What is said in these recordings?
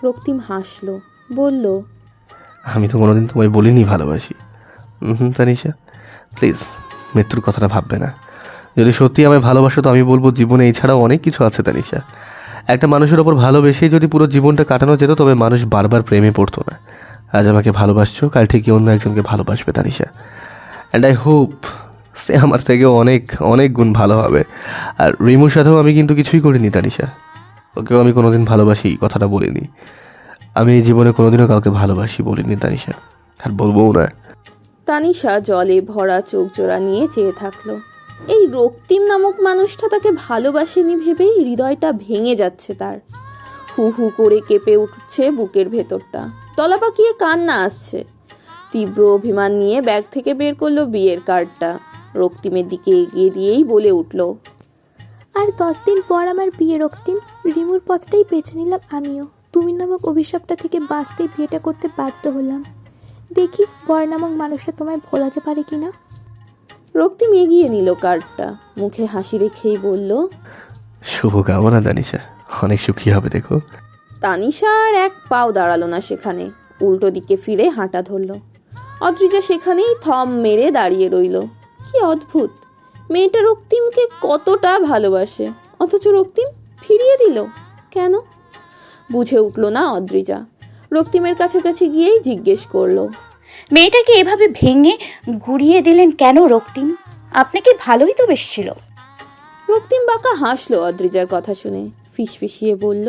রক্তিম হাসলো, বলল, আমি তো কোনোদিন তোমায় বলিনি ভালোবাসি। তানিশা, প্লিজ মৃত্যুর কথাটা ভাববে না। যদি সত্যি আমায় ভালোবাসো তো আমি বলবো জীবনে এছাড়াও অনেক কিছু আছে তানিশা। একটা মানুষের ওপর ভালোবেসেই যদি পুরো জীবনটা কাটানো যেত তবে মানুষ বারবার প্রেমে পড়তো না। আজ আমাকে ভালোবাসছো, কাল ঠিকই অন্য একজনকে ভালোবাসবে তানিশা। অ্যান্ড আই হোপ সে আমার থেকে অনেক অনেক গুণ ভালো হবে। আর রিমুর সাথেও আমি কিন্তু কিছুই করিনি তানিশা, ওকেও আমি কোনোদিন ভালোবাসি কথাটা বলিনি। আমি এই জীবনে কোনোদিনও কাউকে ভালোবাসি বলিনি তানিশা, আর বলবোও না। তানিশা জলে ভরা চোখ জোড়া নিয়ে চেয়ে থাকলো। এই রক্তিম নামক মানুষটা তাকে ভালোবাসেনি ভেবেই হৃদয়টা ভেঙে যাচ্ছে তার। হু হু করে কেঁপে উঠছে বুকের ভেতরটা, তলা পাকিয়ে কান্না আসছে। তীব্র অভিমান নিয়ে ব্যাগ থেকে বের করলো বিয়ের কার্ডটা, রক্তিমের দিকে এগিয়ে দিয়েই বলে উঠল, আর 10 দিন পর আমার বিয়ে রক্তিম। রিমুর পথটাই বেছে নিলাম আমিও। তুমি নামক অভিশাপটা থেকে বাঁচতে বিয়েটা করতে বাধ্য হলাম। দেখি বর নামক মানুষটা তোমায় ভোলাতে পারে কিনা। রক্তিম এগিয়ে নিল কার্ডটা, মুখে হাসি রেখেই বলল, শুভকামনা তানিশা, অনেক সুখী হবে দেখো। তানিশা আর এক পাও দাঁড়ালো না সেখানে, উল্টো দিকে ফিরে হাঁটা ধরল। অদ্রিজা সেখানেই থম মেরে দাঁড়িয়ে রইল। কি অদ্ভুত, মেয়েটা রক্তিমকে কতটা ভালোবাসে, অথচ রক্তিম ফিরিয়ে দিল কেন? বুঝে উঠল না অদ্রিজা। রক্তিমের কাছাকাছি গিয়েই জিজ্ঞেস করলো, মেয়েটাকে এভাবে ভেঙে গুড়িয়ে দিলেন কেন রক্তিম? আপনাকে ভালোই তো বেশ ছিল। রক্তিম বাঁকা হাসলো অদ্রিজার কথা শুনে, ফিসফিসিয়ে বলল,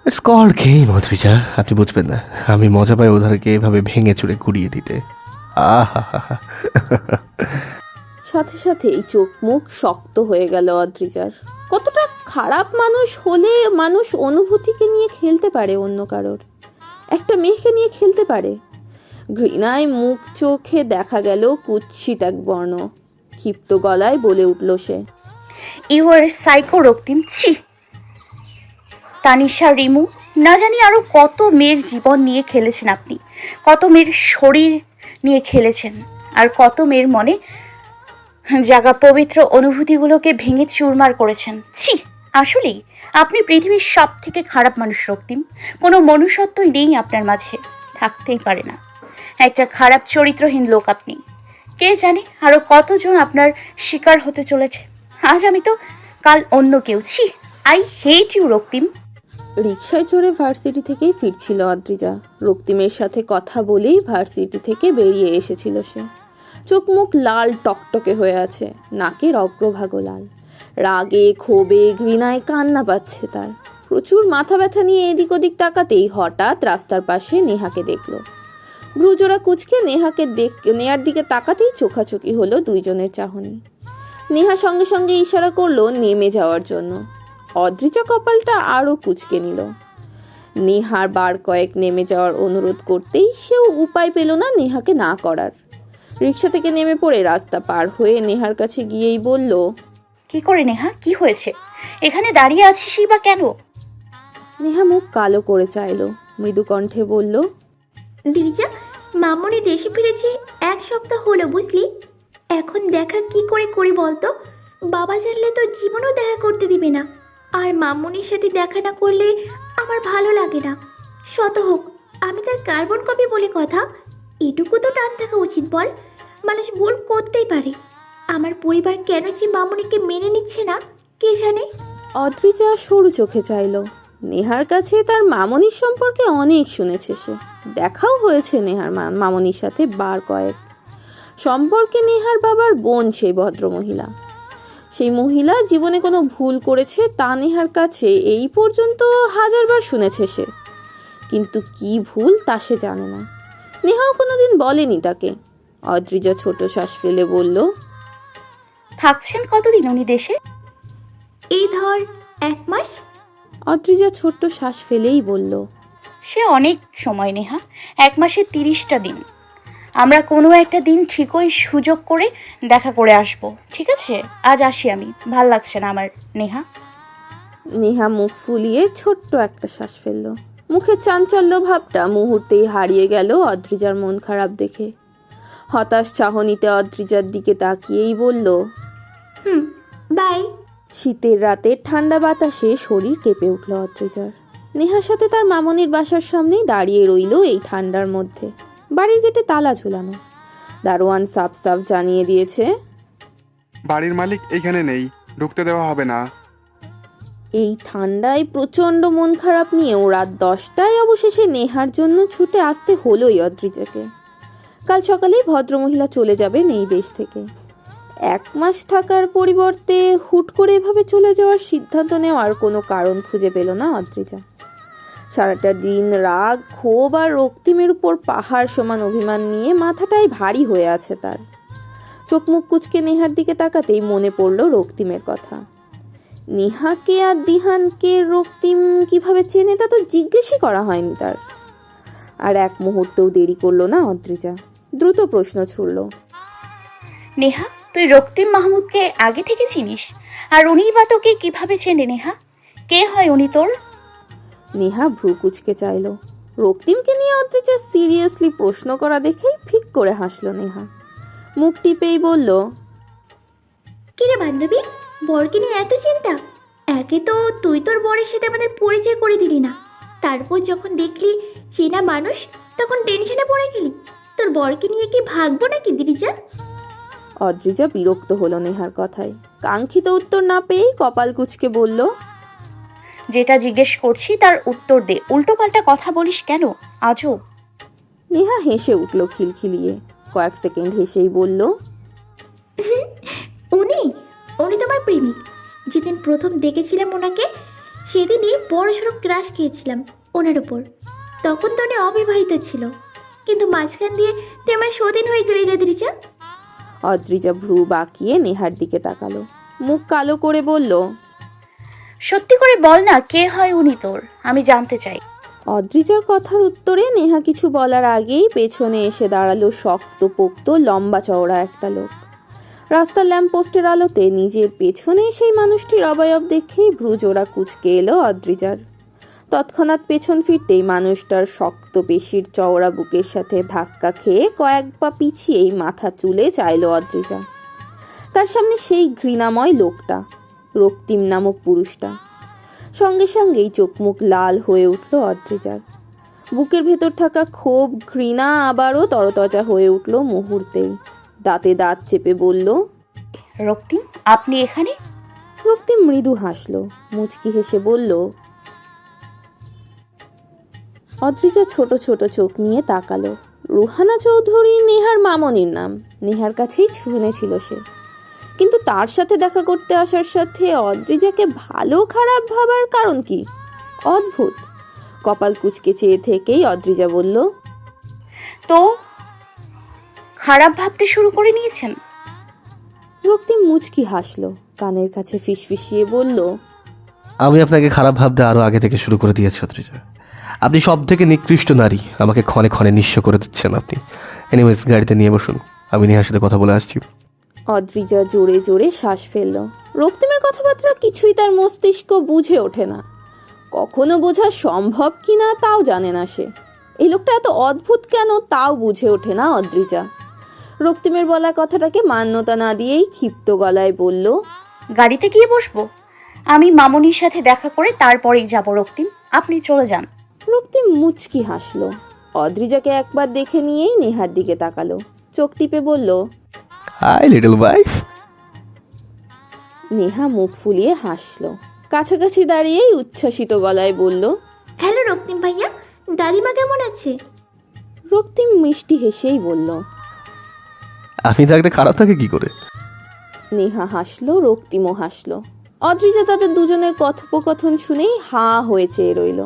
ইটস কল্ড গেম অদ্রিজা, আপনি বুঝবেন না। আমি মজা পাই ওদেরকে এভাবে ভেঙে চুরে গুড়িয়ে দিতে। আহা হা হা। সাথে সাথেই চোখ মুখ শক্ত হয়ে গেল অদ্রিজার। কতটা খারাপ মানুষ হলে মানুষ অনুভূতিকে নিয়ে খেলতে পারে, অন্য কারোর একটা মেয়েকে নিয়ে খেলতে পারে। ঘৃণায় মুখ চোখে দেখা গেল কুৎসিত এক বর্ণ। ক্ষিপ্ত গলায় বলে উঠল সে, ইউ আর সাইকো রক্তিম, ছি। তানিশা, রিমু, না জানি আরও কত মেয়ের জীবন নিয়ে খেলেছেন আপনি, কত মেয়ের শরীর নিয়ে খেলেছেন, আর কত মেয়ের মনে জাগা পবিত্র অনুভূতিগুলোকে ভেঙে চুরমার করেছেন। ছি, আসলেই আপনি পৃথিবীর সব থেকে খারাপ মানুষ রক্তিম। কোনো মনুষ্যত্বই নেই আপনার মাঝে, থাকতেই পারে না। একটা খারাপ চরিত্রহীন লোক আপনি। কে জানে আরও কতজন আপনার শিকার হতে চলেছে। আজ আমি তো, কাল অন্য কেউ। ছি, আই হেট ইউ রক্তিম। রিকশায় চড়ে ভার্সিটি থেকেই ফিরছিল অদ্রিজা। রক্তিমের সাথে কথা বলেই ভার্সিটি থেকে বেরিয়ে এসেছিল সে। চোখ মুখ লাল টকটকে হয়ে আছে, নাকের অগ্রভাগও লাল। রাগে ক্ষোভে ঘৃণায় কান্না পাচ্ছে তার। প্রচুর মাথা ব্যথা নিয়ে এদিক ওদিক তাকাতেই হঠাৎ রাস্তার পাশে নেহাকে দেখলো। ভ্রুজোড়া কুচকে নেহার দিকে তাকাতেই চোখাচোখি হলো দুইজনের চাহনি। নেহা সঙ্গে সঙ্গে ইশারা করলো নেমে যাওয়ার জন্য। অদ্রিজা কপালটা আরও কুচকে নিল। নেহার বার কয়েক নেমে যাওয়ার অনুরোধ করতেই সেও উপায় পেল না নেহাকে না করার। রিক্সা থেকে নেমে পড়ে রাস্তা পার হয়ে নেহার কাছে গিয়েই বলল, কি করে নেহা, কি হয়েছে? এখানে দাঁড়িয়ে আছিসই বা কেন? নেহা মুখ কালো করে চাইল, মৃদু কণ্ঠে বলল, দিরিজা, মামনি দেশে ফিরেছে 1 সপ্তাহ হলো বুঝলি। এখন দেখা কি করে করি বলতো? বাবা জানলে তো জীবনও দেখা করতে দিবে না। আর মামনির সাথে দেখা না করলে আমার ভালো লাগে না। শত হোক আমি তার কার্বন কপি বলে কথা, এটুকু তো টান থাকা উচিত বল। মানুষ ভুল করতেই পারে। আমার পরিবার কেন যে মামনিকে মেনে নিচ্ছে না কে জানে। অদ্রিজা সরু চোখে চাইল। নেহার কাছে তার মামনির সম্পর্কে অনেক শুনেছে সে, দেখাও হয়েছে নেহার মামনির সাথে বার কয়েক। সম্পর্কে নেহার বাবার বোন সেই ভদ্রমহিলা। সেই মহিলা জীবনে কোনো ভুল করেছে তা নেহার কাছে এই পর্যন্ত 1000 বার শুনেছে সে, কিন্তু কি ভুল তা সে জানে না। নেহাও কোনোদিন বলেনি তাকে। অদ্রিজা ছোট শ্বাস ফেলে বলল, থাকছেন কতদিন উনি দেশে? এই ধর 1 মাস। অদ্রিজা ছোট্ট শ্বাস ফেলেই বলল, সে অনেক সময় নেহা, 1 মাসে 30টা দিন। আমরা কোনো একটা দিন ঠিকই সুযোগ করে দেখা করে আসব, ঠিক আছে? আজ আসি আমি, ভাল লাগছে না আমার নেহা। নেহা মুখ ফুলিয়ে ছোট্ট একটা শ্বাস ফেলল। মুখের চাঞ্চল্য ভাবটা মুহূর্তেই হারিয়ে গেল অদ্রিজার মন খারাপ দেখে। হতাশ চাহনিতে অদ্রিজার দিকে তাকিয়েই বলল, বাই। শীতের রাতে ঠান্ডা বাতাসে শরীর কেঁপে উঠল অদ্রিজার। নেহার সাথে তার মামনির বাসার সামনেই দাঁড়িয়ে রইল এই ঠান্ডার মধ্যে। বাড়ির গেটে তালা ঝুলানো। দারোয়ান সাফ সাফ জানিয়ে দিয়েছে, বাড়ির মালিক এইখানে নেই, ঢুকতে দেওয়া হবে না। এই ঠান্ডায় প্রচণ্ড মন খারাপ নিয়েও রাত 10টায় অবশেষে নেহার জন্য ছুটে আসতে হলোই অদ্রিজাকে। কাল সকালেই ভদ্রমহিলা চলে যাবেন এই দেশ থেকে। 1 মাস থাকার পরিবর্তে হুট করে এভাবে চলে যাওয়ার সিদ্ধান্ত নেওয়ার কোনো কারণ খুঁজে পেল না অদ্রিজা। সারাটা দিন রাগ, ক্ষোভ আর রক্তিমের উপর পাহাড় সমান অভিমান নিয়ে মাথাটাই ভারী হয়ে আছে তার। চোখ মুখ কুচকে নেহার দিকে তাকাতেই মনে পড়ল রক্তিমের কথা। নেহাকে আর দিহানকে রক্তিম কিভাবে চেনে তা তো জিজ্ঞেসই করা হয়নি তার। আর এক মুহূর্তেও দেরি করলো না অদ্রিজা, দ্রুত প্রশ্ন ছুড়ল, নেহা, তুই রক্তিম মাহমুদকে আগে থেকে চিনিস? আর উনি বা তোকে কিভাবে চেনে নেহা? কে হয় উনি তোর? নেহা ভ্রু কুচকে চাইল। রক্তিমকে নিয়ে অদ্রিজা সিরিয়াসলি প্রশ্ন করা দেখেই ফিক করে হাসল নেহা। মুখ টিপেই বলল, কিরে বান্ধবী, বরকে নিয়ে এত চিন্তা? একে তো তুই তোর বরের সাথে আমাদের পরিচয় করে দিলি না, তারপর যখন দেখলি চেনা মানুষ তখন টেনশনে পড়ে গেলি। তোর বরকে নিয়ে কি ভাগবো নাকি দিরিজা? অদ্রিজা বিরক্ত হলো নেহার কথায়। কাঙ্ক্ষিত উত্তর না পেয়েই কপাল কুচকে বলল, যেটা জিজ্ঞেস করছি তার উত্তর দে, উল্টো পাল্টা কথা বলিস কেন? আজও। নেহা হেসে উঠল খিলখিলিয়ে। কয়েক সেকেন্ড হেসেই বলল, উনি উনি তোমার প্রেমিক। যেদিন প্রথম দেখেছিলাম ওনাকে সেদিনই বড়সড় ক্রাশ খেয়েছিলাম ওনার উপর। তখন তো উনি অবিবাহিত ছিল, কিন্তু মাঝখান দিয়ে তুই আমার সতীন হয়ে গেলি রে দিরিজা। অদ্রিজা ভ্রু বাঁকিয়ে নেহার দিকে তাকালো, মুখ কালো করে বলল, সত্যি করে বল না, কে হয় উনি তোর? আমি জানতে চাই। অদ্রিজার কথার উত্তরে নেহা কিছু বলার আগেই পেছনে এসে দাঁড়ালো শক্তপোক্ত লম্বা চওড়া একটা লোক। রাস্তার ল্যাম্পপোস্টের আলোতে নিজের পেছনে সেই মানুষটির অবয়ব দেখেই ভ্রুজোড়া কুঁচকে এলো অদ্রিজার। তৎক্ষণাৎ পেছন ফিরতেই মানুষটার শক্ত পেশির চওড়া বুকের সাথে ধাক্কা খেয়ে কয়েক পা পিছিয়েই মাথা চুলে চাইল অদ্রিজা। তার সামনে সেই ঘৃণাময় লোকটা, রক্তিম নামক পুরুষটা। সঙ্গে সঙ্গেই চোখ মুখ লাল হয়ে উঠল অদ্রিজার। বুকের ভেতর থাকা ক্ষোভ, ঘৃণা আবারও তরতাজা হয়ে উঠল মুহূর্তেই। দাঁতে দাঁত চেপে বলল, রক্তিম, আপনি এখানে? রক্তিম মৃদু হাসল, মুচকি হেসে বলল। অদ্রিজা ছোট ছোট চোখ নিয়ে তাকালো। রুহানা চৌধুরী নেহার মামনির নাম, নেহার কাছেই শুনেছিল সে। কিন্তু তার সাথে দেখা করতে আসার সাথে অদ্রিজাকে ভালো খারাপ ভাবার কারণ কি? অদ্ভুত। কপাল কুচকে চেয়ে থেকেই অদ্রিজা বলল, তো খারাপ ভাবতে শুরু করে নিয়েছেন? রক্তিম মুচকি হাসলো, কানের কাছে ফিসফিসিয়ে বলল, আমি আপনাকে খারাপ ভাবতে আরও আগে থেকে শুরু করে দিয়েছি অদ্রিজা। আপনি সব থেকে নিকৃষ্ট নারী, আমাকে ক্ষণে ক্ষণে নিঃস্ব করে দিচ্ছেন আপনি। এনিওয়েজ, গাড়িতে নিয়ে বসুন, আমি নেহার সাথে কথা বলে আসছি। অদ্রিজা জোরে জোরে শ্বাস ফেলল। রক্তিমের কথাবার্তা কিছুই তার মস্তিষ্ক বুঝে ওঠে না। কখনো বোঝা সম্ভব কিনা তাও জানে না সে। এই লোকটা এত অদ্ভুত কেন তাও বুঝে ওঠে না অদ্রিজা। রক্তিমের বলা কথাটাকে মান্যতা না দিয়েই ক্ষিপ্ত গলায় বলল, গাড়িতে গিয়ে বসবো? আমি মামনির সাথে দেখা করে তারপরেই যাব রক্তিম, আপনি চলে যান। রক্তিম মুচকি হাসলো। অদ্রিজাকে একবার দেখে নিয়েই নেহার দিকে তাকালো, চোখ টিপে বলল, হাই লিটল ওয়াইফ। নেহা মুখ ফুলিয়ে হাসলো। কাছাকাছি দাঁড়িয়েই উচ্ছ্বাসিত গলায় বলল, হ্যালো রক্তিম ভাইয়া, দাদিমা কেমন আছে? রক্তিম মিষ্টি হেসেই বলল। আপনি থাকতে খারাপ থাকে কি করে? নেহা হাসলো, রক্তিমও হাসলো। অদ্রিজা তাদের দুজনের কথোপকথন শুনেই হাঁ হয়ে চেয়ে রইল।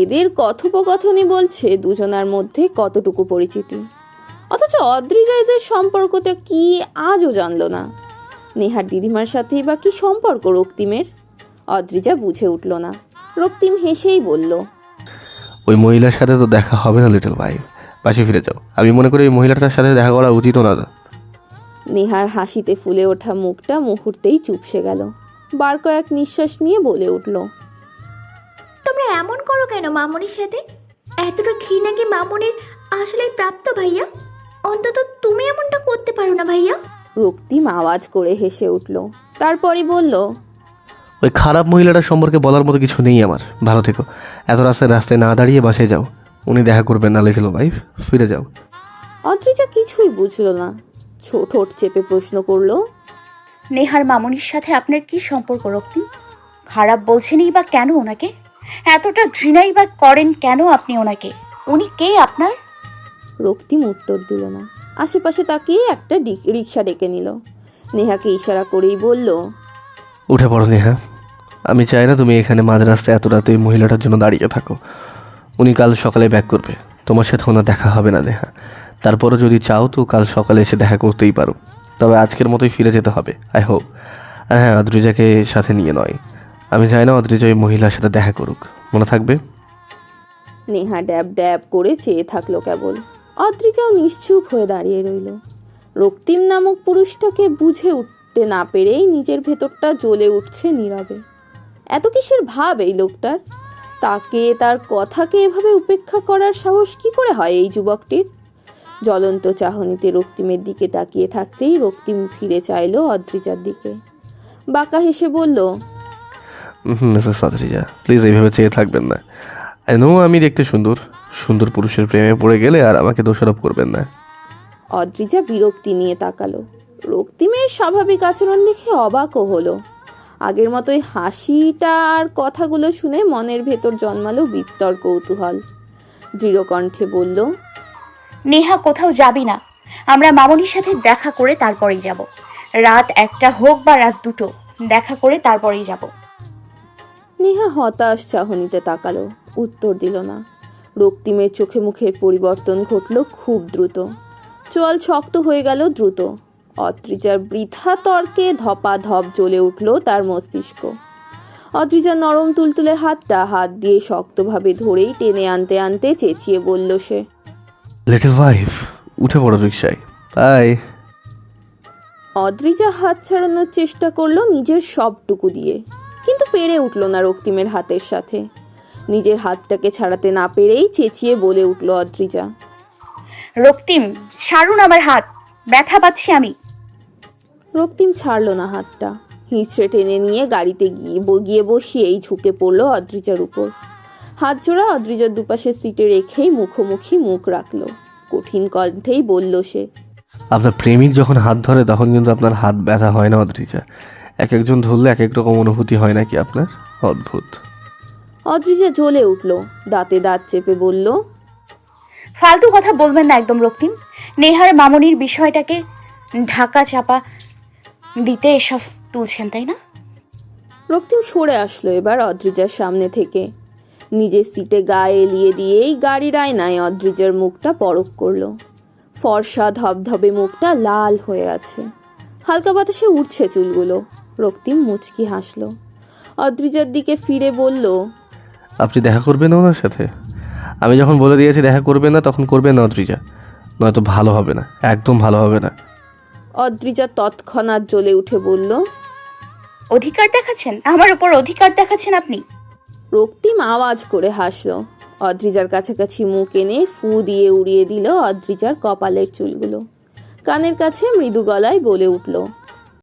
এদের কথোপকথনই বলছে দুজনার মধ্যে কতটুকু পরিচিতি, অথচ অদ্রিজা এদের সম্পর্কটা কি আজও জানলো না। নেহার দিদিমার সাথেই বা কি সম্পর্ক রক্তিমের? অদ্রিজা বুঝে উঠল না। রক্তিম হেসেই বলল, ওই মহিলার সাথে তো দেখা হবে না লিটল ওয়াইফ, পাশে ফিরে যাও। আমি মনে করি ওই মহিলাটার সাথে দেখা করা উচিত না। নেহার হাসিতে ফুলে ওঠা মুখটা মুহূর্তেই চুপসে গেল। বার কয়েক নিঃশ্বাস নিয়ে বলে উঠল, তোমরা এমন করো কেন মামনির সাথে? এতটা ঘৃণা কি মামনির আসলেই প্রাপ্ত ভাইয়া? অন্তত তুমি এমনটা করতে পারো না ভাইয়া। রক্তিম আওয়াজ করে হেসে উঠল। তারপরই বলল, ওই খারাপ মহিলাটার সম্পর্কে বলার মতো কিছু নেই আমার। ভালো থেকো। এত রাস্তায় না দাঁড়িয়ে বাসায় যাও। উনি দেখা করবেন না লিটল ওয়াইফ, ফিরে যাও। অদ্রিজা কিছুই বুঝলো না, ঠোঁট চেপে প্রশ্ন করলো, নেহার মামনির সাথে আপনার কি সম্পর্ক রক্তিম? খারাপ বলছেনই বা কেন ওনাকে? এতটা ঘৃণাই বা করেন কেন আপনি ওনাকে? উনি কে আপনার? রক্তিম উত্তর দিল না। আশেপাশে তাকিয়ে একটা রিক্সা ডেকে নিল। নেহাকে ইশারা করেই বলল, উঠে পড়ো নেহা। আমি চাই না তুমি এখানে মাঝ রাস্তায় এত রাতে ওই মহিলাটার জন্য দাঁড়িয়ে থাকো। উনি কাল সকালে ব্যাক করবে, তোমার সাথে ওনার দেখা হবে না নেহা। তারপরও যদি চাও তো কাল সকালে এসে দেখা করতেই পারো, তবে আজকের মতোই ফিরে যেতে হবে আই হোপ। আর হ্যাঁ, অদ্রিজাকে সাথে নিয়ে নয়। আমি চাই না অদ্রিজা ওই মহিলার সাথে দেখা করুক, মনে থাকবে। নেহা ড্যাব ড্যাব করে চেয়ে থাকলো কেবল। অদ্রিজাও নিশ্চুপ হয়ে দাঁড়িয়ে রইল। রক্তিম নামক পুরুষটাকে বুঝে উঠতে না পেরেই নিজের ভেতরটা জ্বলে উঠছে নীরবে। এত কিসের ভাব এই লোকটার? তাকে, তার কথাকে এভাবে উপেক্ষা করার সাহস কি করে হয় এই যুবকটির? জ্বলন্ত চাহনিতে রক্তিমের দিকে তাকিয়ে থাকতেই রক্তিম ফিরে চাইলো অদ্রিজার দিকে। বাঁকা হেসে বলল, মিসেস অদ্রিজা, প্লিজ এইভাবে চেয়ে থাকবেন না। আই নো আমি দেখতে সুন্দর পুরুষের প্রেমে পড়ে গেলে আর আমাকে দোষারোপ করবেন না। অদ্রিজা বিরক্তি নিয়ে তাকালো। রক্তিমের স্বাভাবিক আচরণ দেখে অবাকও হলো। আগের মতোই হাসিটা আর কথাগুলো শুনে মনের ভেতর জন্মালো বিস্তর কৌতূহল। দৃঢ় কণ্ঠে বলল, নেহা কোথাও যাবি না। আমরা মামনির সাথে দেখা করে তারপরেই যাব। রাত 1টা হোক বা রাত 2টো, দেখা করে তারপরেই যাব। নেহা হতাশ চাহনিতে তাকালো, উত্তর দিল না। রক্তিমের চোখে মুখের পরিবর্তন ঘটল খুব দ্রুত। চোয়াল শক্ত হয়ে গেল দ্রুত। অদ্রিজার বৃথা তর্কে ধপাধপ জ্বলে উঠল তার মস্তিষ্ক। অদ্রিজার নরম তুলতুলে হাতটা হাত দিয়ে শক্তভাবে ধরেই টেনে আনতে আনতে চেঁচিয়ে বলল সে, লিটল ওয়াইফ, উঠে পড়ো রিক্সায়, বাই। অদ্রিজা হাত ছাড়ানোর চেষ্টা করলো নিজের সবটুকু দিয়ে, কিন্তু পেরে উঠল না রক্তিমের হাতের সাথে। নিজের হাতটাকে ছাড়াতে না পেরেই চেঁচিয়ে বলে উঠল অদ্রিজা, রক্তিম, ছাড়ুন আমার হাত, ব্যথা পাচ্ছি আমি। রক্তিম ছাড়ল না হাতটা। হিঁচড়ে টেনে নিয়ে গাড়িতে গিয়ে বসিয়েই ঝুঁকে পড়ল অদ্রিজার উপর। হাত জোড়া অদ্রিজার দুপাশে সিটে রেখেই মুখোমুখি মুখ রাখলো। কঠিন কণ্ঠেই বলল সে, আপনার প্রেমিক যখন হাত ধরে তখন কিন্তু আপনার হাত ব্যথা হয় না অদ্রিজা। এক একজন ধরলে এক এক রকম অনুভূতি হয় নাকি আপনার? অদ্ভুত। অদ্রিজা জ্বলে উঠল, দাঁতে দাঁত চেপে বলল, ফালতু কথা বলবেন না একদম রক্তিম। নেহার মামনির বিষয়টাকে ঢাকা চাপা দিতে এসব তুলছেন, তাই না? রক্তিম সরে আসলো এবার অদ্রিজার সামনে থেকে। নিজের সিটে গায়ে এলিয়ে দিয়েই গাড়ির আয়নায় অদ্রিজার মুখটা পরখ করলো। ফর্সা ধবধবে মুখটা লাল হয়ে আছে, হালকা বাতাসে উঠছে চুলগুলো। রক্তিম মুচকি হাসলো, অদ্রিজার দিকে ফিরে বলল, আপনি দেখা করবেন না ওনার সাথে? আমি যখন বলে দিয়েছি দেখা করবেন না, তখন করবেন না অদ্রিজা, নয়তো ভালো হবে না, একদম ভালো হবে না। অদ্রিজা তৎক্ষণাৎ জ্বলে উঠে বলল, অধিকার দেখাচ্ছেন আমার উপর, অধিকার দেখাচ্ছেন আপনি। রক্তিম আওয়াজ করে হাসলো। অদ্রিজার কাছাকাছি মুখ এনে ফু দিয়ে উড়িয়ে দিল অদ্রিজার কপালের চুলগুলো। কানের কাছে মৃদু গলায় বলে উঠল,